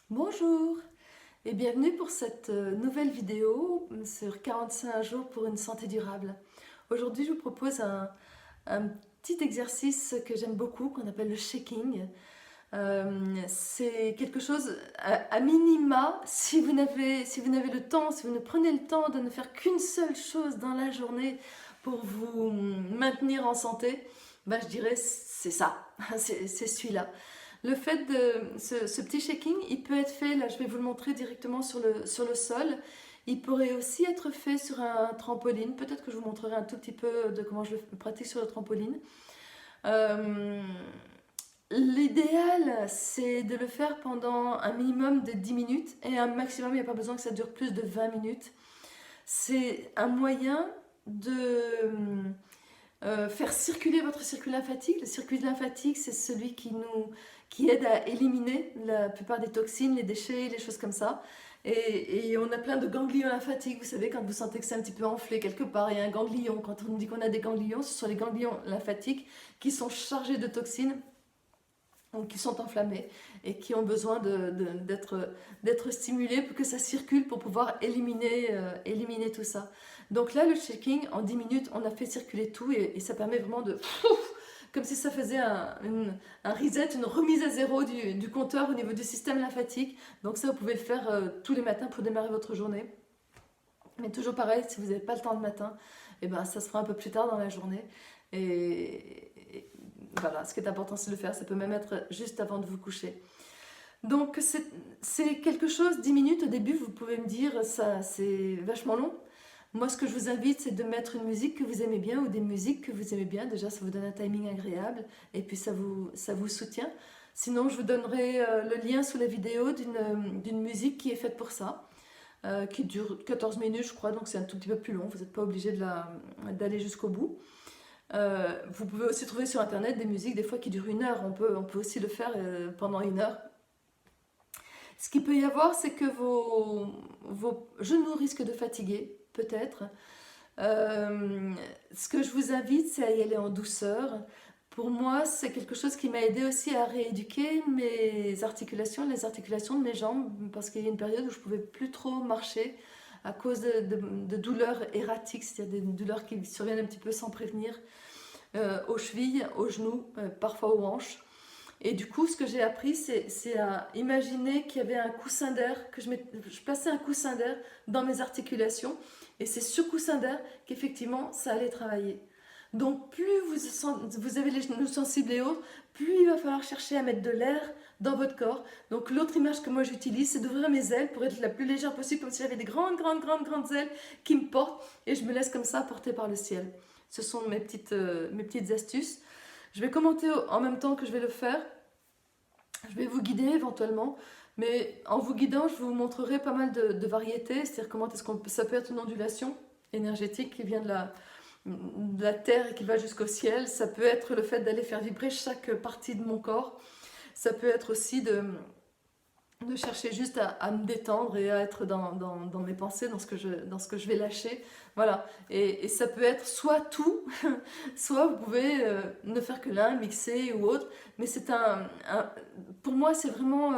Bonjour et bienvenue pour cette nouvelle vidéo sur 45 jours pour une santé durable. Aujourd'hui, je vous propose un petit exercice que j'aime beaucoup, qu'on appelle le shaking. C'est quelque chose, à minima, si vous n'avez le temps, si vous ne prenez le temps de ne faire qu'une seule chose dans la journée pour vous maintenir en santé, ben, je dirais c'est ça, c'est celui-là. Le fait de ce petit shaking, il peut être fait, là je vais vous le montrer directement sur le sol. Il pourrait aussi être fait sur un trampoline. Peut-être que je vous montrerai un tout petit peu de comment je le pratique sur le trampoline. Euh, L'idéal, c'est de le faire pendant un minimum de 10 minutes et un maximum, il n'y a pas besoin que ça dure plus de 20 minutes. C'est un moyen de faire circuler votre circuit lymphatique. Le circuit lymphatique, c'est celui qui aide à éliminer la plupart des toxines, les déchets, les choses comme ça. Et on a plein de ganglions lymphatiques. Vous savez, quand vous sentez que c'est un petit peu enflé quelque part, il y a un ganglion. Quand on dit qu'on a des ganglions, ce sont les ganglions lymphatiques qui sont chargés de toxines, donc qui sont enflammés et qui ont besoin d'être stimulés pour que ça circule pour pouvoir éliminer tout ça. Donc là, le shaking, en 10 minutes, on a fait circuler tout et ça permet vraiment de... Comme si ça faisait un reset, une remise à zéro du compteur au niveau du système lymphatique. Donc ça, vous pouvez le faire tous les matins pour démarrer votre journée. Mais toujours pareil, si vous n'avez pas le temps le matin, eh ben, ça se fera un peu plus tard dans la journée. Et voilà, ce qui est important, c'est de le faire. Ça peut même être juste avant de vous coucher. Donc c'est quelque chose, 10 minutes au début, vous pouvez me dire, ça c'est vachement long. Moi, ce que je vous invite, c'est de mettre une musique que vous aimez bien ou des musiques que vous aimez bien. Déjà, ça vous donne un timing agréable et puis ça vous soutient. Sinon, je vous donnerai le lien sous la vidéo d'une musique qui est faite pour ça, qui dure 14 minutes, je crois, donc c'est un tout petit peu plus long. Vous n'êtes pas obligé d'aller jusqu'au bout. Vous pouvez aussi trouver sur internet des musiques des fois qui durent 1 heure. On peut aussi le faire pendant 1 heure. Ce qu'il peut y avoir, c'est que vos genoux risquent de fatiguer, peut-être. Ce que je vous invite, c'est à y aller en douceur. Pour moi, c'est quelque chose qui m'a aidé aussi à rééduquer mes articulations, les articulations de mes jambes, parce qu'il y a une période où je ne pouvais plus trop marcher à cause de douleurs erratiques, c'est-à-dire des douleurs qui surviennent un petit peu sans prévenir, aux chevilles, aux genoux, parfois aux hanches. Et du coup, ce que j'ai appris, c'est à imaginer qu'il y avait un coussin d'air, que je plaçais un coussin d'air dans mes articulations. Et c'est ce coussin d'air qu'effectivement, ça allait travailler. Donc, plus vous avez les genoux sensibles et autres, plus il va falloir chercher à mettre de l'air dans votre corps. Donc, l'autre image que moi j'utilise, c'est d'ouvrir mes ailes pour être la plus légère possible, comme si j'avais des grandes ailes qui me portent. Et je me laisse comme ça porter par le ciel. Ce sont mes petites astuces. Je vais commenter en même temps que je vais le faire. Je vais vous guider éventuellement, mais en vous guidant, je vous montrerai pas mal de variétés, c'est-à-dire comment est-ce ça peut être une ondulation énergétique qui vient de la terre et qui va jusqu'au ciel. Ça peut être le fait d'aller faire vibrer chaque partie de mon corps. Ça peut être aussi de chercher juste à me détendre et à être dans mes pensées, dans ce que je vais lâcher. Voilà. Et ça peut être soit tout, soit vous pouvez ne faire que l'un, mixer ou autre. Mais pour moi, c'est vraiment...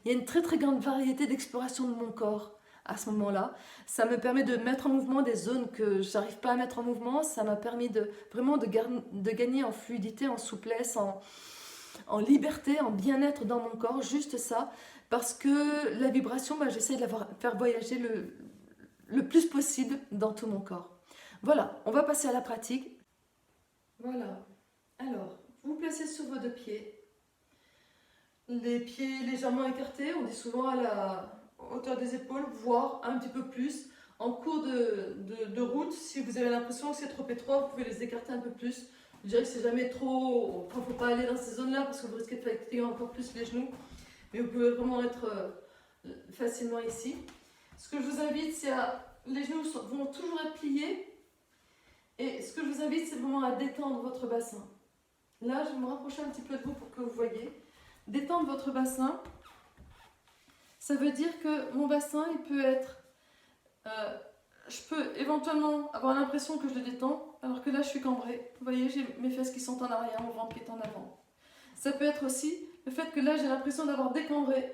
il y a une très très grande variété d'exploration de mon corps à ce moment-là. Ça me permet de mettre en mouvement des zones que j'arrive pas à mettre en mouvement. Ça m'a permis vraiment de gagner en fluidité, en souplesse, en liberté, en bien-être dans mon corps, juste ça, parce que la vibration, bah, j'essaie de faire voyager le plus possible dans tout mon corps. Voilà, on va passer à la pratique. Voilà, alors, vous vous placez sur vos 2 pieds, les pieds légèrement écartés, on dit souvent à la hauteur des épaules, voire un petit peu plus. En cours de route, si vous avez l'impression que c'est trop étroit, vous pouvez les écarter un peu plus. Je dirais que c'est jamais trop... Enfin, faut pas aller dans ces zones-là parce que vous risquez de fatiguer encore plus les genoux. Mais vous pouvez vraiment être facilement ici. Ce que je vous invite, c'est à... Les genoux vont toujours être pliés. Et ce que je vous invite, c'est vraiment à détendre votre bassin. Là, je vais me rapprocher un petit peu de vous pour que vous voyez. Détendre votre bassin, ça veut dire que mon bassin, il peut être... je peux éventuellement avoir l'impression que je le détends, alors que là, je suis cambrée. Vous voyez, j'ai mes fesses qui sont en arrière, mon ventre qui est en avant. Ça peut être aussi le fait que là, j'ai l'impression d'avoir décambré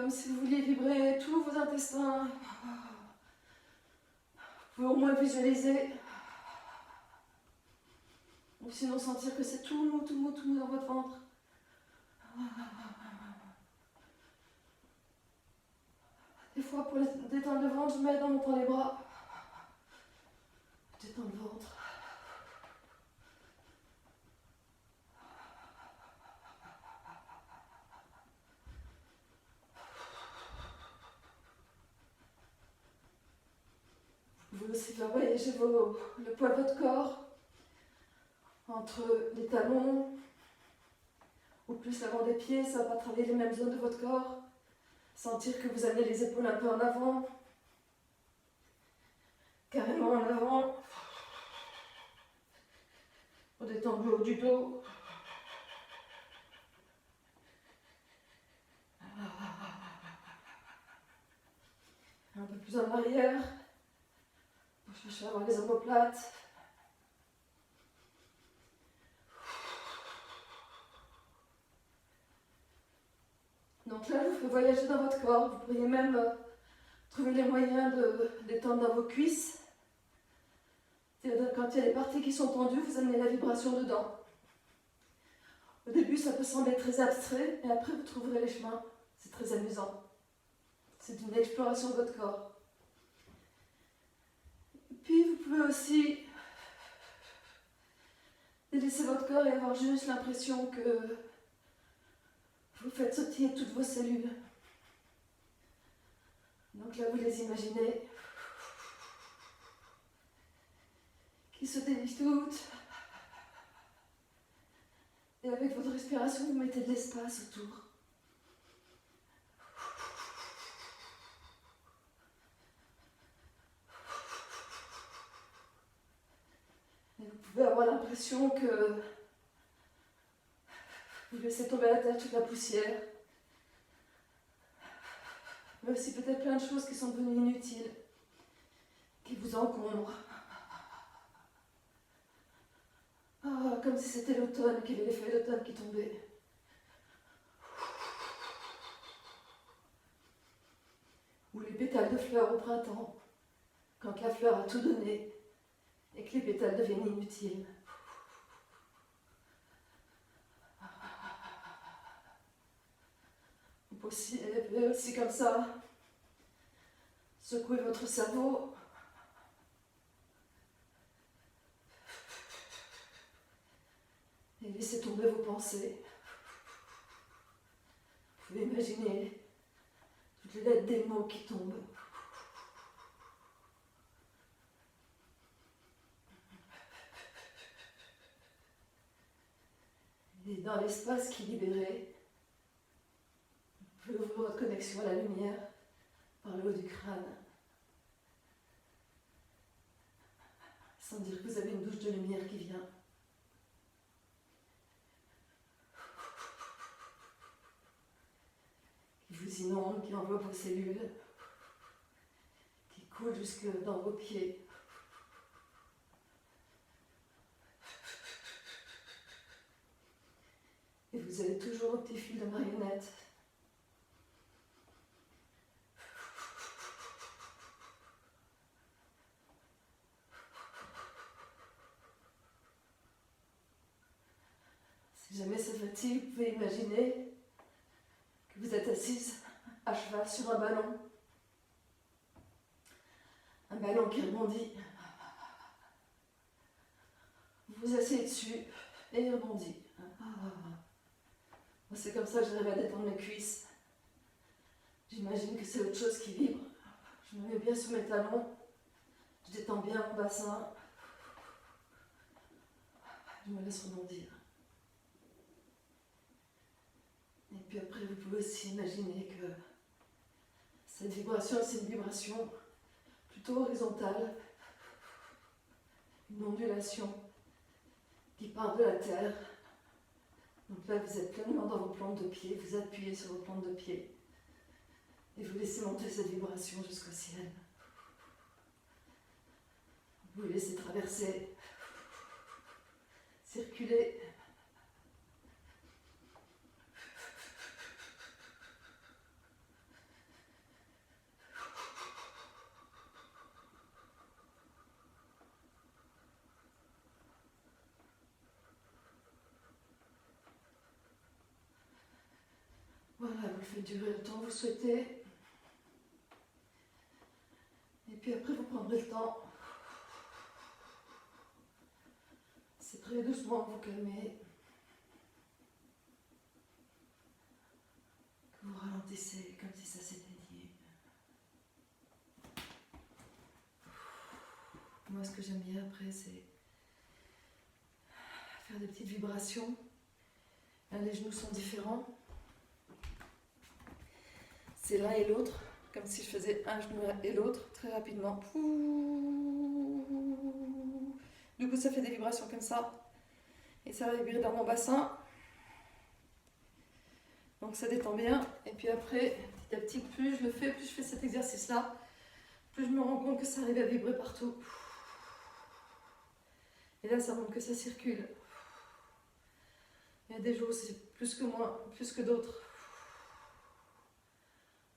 comme si vous vouliez vibrer tous vos intestins. Vous pouvez au moins visualiser. Ou sinon sentir que c'est tout mou, tout mou, tout mou dans votre ventre. Des fois, pour détendre le ventre, je m'aide en montant les bras. Détends le ventre. Vous pouvez aussi faire voyager le poids de votre corps entre les talons ou plus l'avant des pieds. Ça va pas travailler les mêmes zones de votre corps. Sentir que vous amenez les épaules un peu en avant. Carrément en avant. On détend le haut du dos. Un peu plus en arrière. Pour chercher à avoir les omoplates. Donc là, je vous fais voyager dans votre corps. Vous pourriez même trouver les moyens de détendre dans vos cuisses. Quand il y a des parties qui sont tendues, vous amenez la vibration dedans. Au début, ça peut sembler très abstrait, et après, vous trouverez les chemins. C'est très amusant. C'est une exploration de votre corps. Puis, vous pouvez aussi délaisser votre corps et avoir juste l'impression que vous faites sautiller toutes vos cellules. Donc là, vous les imaginez qui se délient toutes. Et avec votre respiration, vous mettez de l'espace autour. Et vous pouvez avoir l'impression que vous laissez tomber à la tête toute la poussière. Mais aussi peut-être plein de choses qui sont devenues inutiles, qui vous encombrent. Comme si c'était l'automne, qu'il y avait les feuilles d'automne qui tombaient. Ou les pétales de fleurs au printemps, quand la fleur a tout donné et que les pétales deviennent inutiles. Vous pouvez aussi comme ça secouer votre cerveau. Et laissez tomber vos pensées. Vous pouvez imaginer toutes les lettres des mots qui tombent. Et dans l'espace qui est libéré, vous pouvez ouvrir votre connexion à la lumière par le haut du crâne. Sans dire que vous avez une douche de lumière qui vient. Qui vous inonde, qui enveloppe vos cellules, qui coule jusque dans vos pieds. Et vous avez toujours un petit fil de marionnette. Si jamais ça fatigue, vous pouvez imaginer que vous êtes assise à cheval sur un ballon. Un ballon qui rebondit. Vous vous asseyez dessus et il rebondit. C'est comme ça que j'arrive à détendre mes cuisses. J'imagine que c'est autre chose qui vibre. Je me mets bien sous mes talons. Je détends bien mon bassin. Je me laisse rebondir. Et puis après, vous pouvez aussi imaginer que cette vibration, c'est une vibration plutôt horizontale. Une ondulation qui part de la terre. Donc là, vous êtes pleinement dans vos plantes de pied, vous appuyez sur vos plantes de pied et vous laissez monter cette vibration jusqu'au ciel. Vous laissez traverser, circuler. Voilà, vous le faites durer le temps que vous souhaitez. Et puis après, vous prendrez le temps. C'est très doucement que vous calmez. Que vous ralentissez comme si ça s'était dit. Moi, ce que j'aime bien après, c'est faire des petites vibrations. Là, les genoux sont différents. C'est l'un et l'autre, comme si je faisais un genou et l'autre très rapidement. Du coup, ça fait des vibrations comme ça. Et ça va vibrer dans mon bassin. Donc ça détend bien. Et puis après, petit à petit, plus je le fais, plus je fais cet exercice-là, plus je me rends compte que ça arrive à vibrer partout. Et là, ça montre que ça circule. Il y a des jours où c'est plus que moins, plus que d'autres.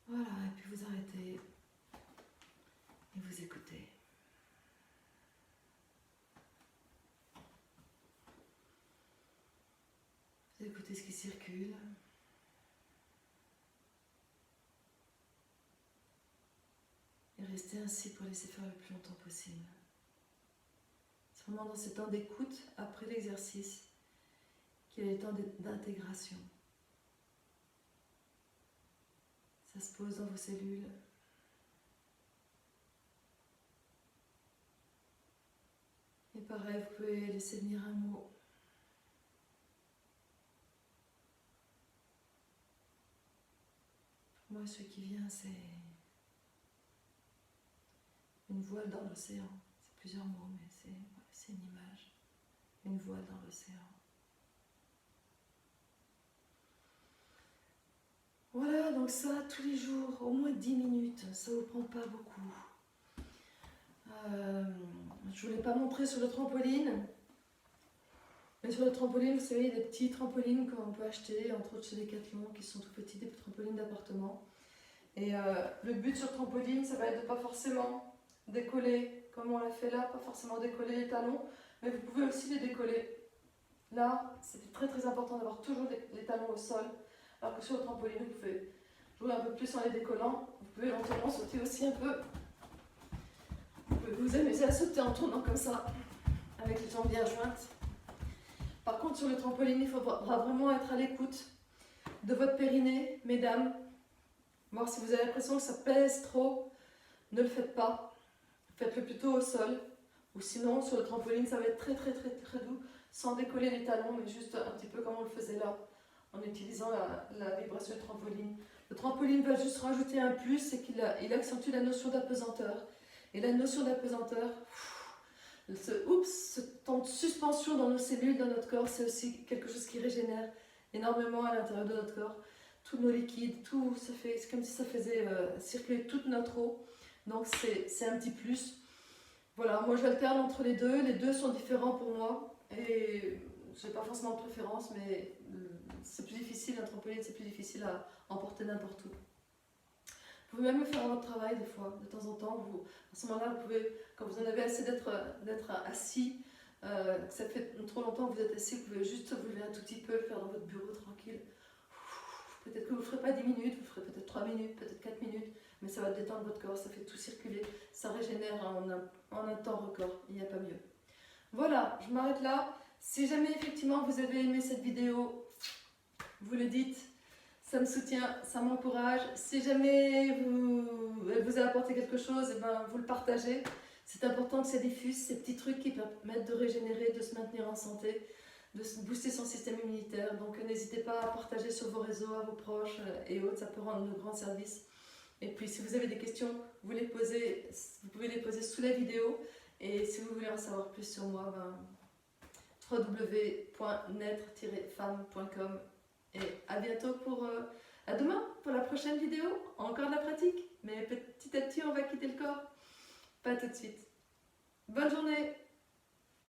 Voilà, et puis vous arrêtez et vous écoutez. Vous écoutez ce qui circule. Et restez ainsi pour laisser faire le plus longtemps possible. C'est vraiment dans ce temps d'écoute, après l'exercice, qu'il y a le temps d'intégration. Ça se pose dans vos cellules. Et pareil, vous pouvez laisser venir un mot. Pour moi, ce qui vient, c'est une voile dans l'océan. C'est plusieurs mots, mais c'est une image. Une voile dans l'océan. Voilà, donc ça, tous les jours, au moins 10 minutes, ça ne vous prend pas beaucoup. Je ne vous l'ai pas montré sur le trampoline, mais sur le trampoline, vous savez, il y a des petits trampolines qu'on peut acheter, entre autres chez Decathlon, qui sont tout petits, des trampolines d'appartement. Et le but sur le trampoline, ça va être de pas forcément décoller, comme on l'a fait là, pas forcément décoller les talons, mais vous pouvez aussi les décoller. Là, c'est très très important d'avoir toujours les talons au sol, alors que sur le trampoline, vous pouvez jouer un peu plus en les décollant. Vous pouvez éventuellement sauter aussi un peu. Vous pouvez vous amuser à sauter en tournant comme ça, avec les jambes bien jointes. Par contre, sur le trampoline, il faudra vraiment être à l'écoute de votre périnée, mesdames. Voir si vous avez l'impression que ça pèse trop, ne le faites pas. Faites-le plutôt au sol. Ou sinon, sur le trampoline, ça va être très très très très doux, sans décoller les talons, mais juste un petit peu comme on le faisait là, en utilisant la vibration du trampoline. Le trampoline va juste rajouter un plus, c'est qu'il accentue la notion d'apesanteur. Et la notion d'apesanteur, ce temps de suspension dans nos cellules, dans notre corps, c'est aussi quelque chose qui régénère énormément à l'intérieur de notre corps. Tous nos liquides, tout ça fait, c'est comme si ça faisait circuler toute notre eau. Donc c'est un petit plus. Voilà, moi j'alterne entre les deux sont différents pour moi. Et je n'ai pas forcément de préférence, mais c'est plus difficile, un trampoline c'est plus difficile à emporter n'importe où. Vous pouvez même le faire à votre travail des fois, de temps en temps. À ce moment-là, vous pouvez, quand vous en avez assez d'être assis, que ça fait trop longtemps que vous êtes assis, vous pouvez juste vous lever un tout petit peu, le faire dans votre bureau tranquille. Peut-être que vous ne ferez pas 10 minutes, vous ferez peut-être 3 minutes, peut-être 4 minutes, mais ça va détendre votre corps, ça fait tout circuler, ça régénère en un temps record, il n'y a pas mieux. Voilà, je m'arrête là. Si jamais effectivement vous avez aimé cette vidéo, vous le dites, ça me soutient, ça m'encourage. Si jamais elle vous a apporté quelque chose, et ben, vous le partagez. C'est important que ça diffuse ces petits trucs qui permettent de régénérer, de se maintenir en santé, de booster son système immunitaire. Donc n'hésitez pas à partager sur vos réseaux, à vos proches et autres, ça peut rendre de grands services. Et puis si vous avez des questions, vous pouvez les poser sous la vidéo. Et si vous voulez en savoir plus sur moi, www.naître-femme.com. Et à bientôt à demain pour la prochaine vidéo. Encore de la pratique, mais petit à petit on va quitter le corps. Pas tout de suite. Bonne journée!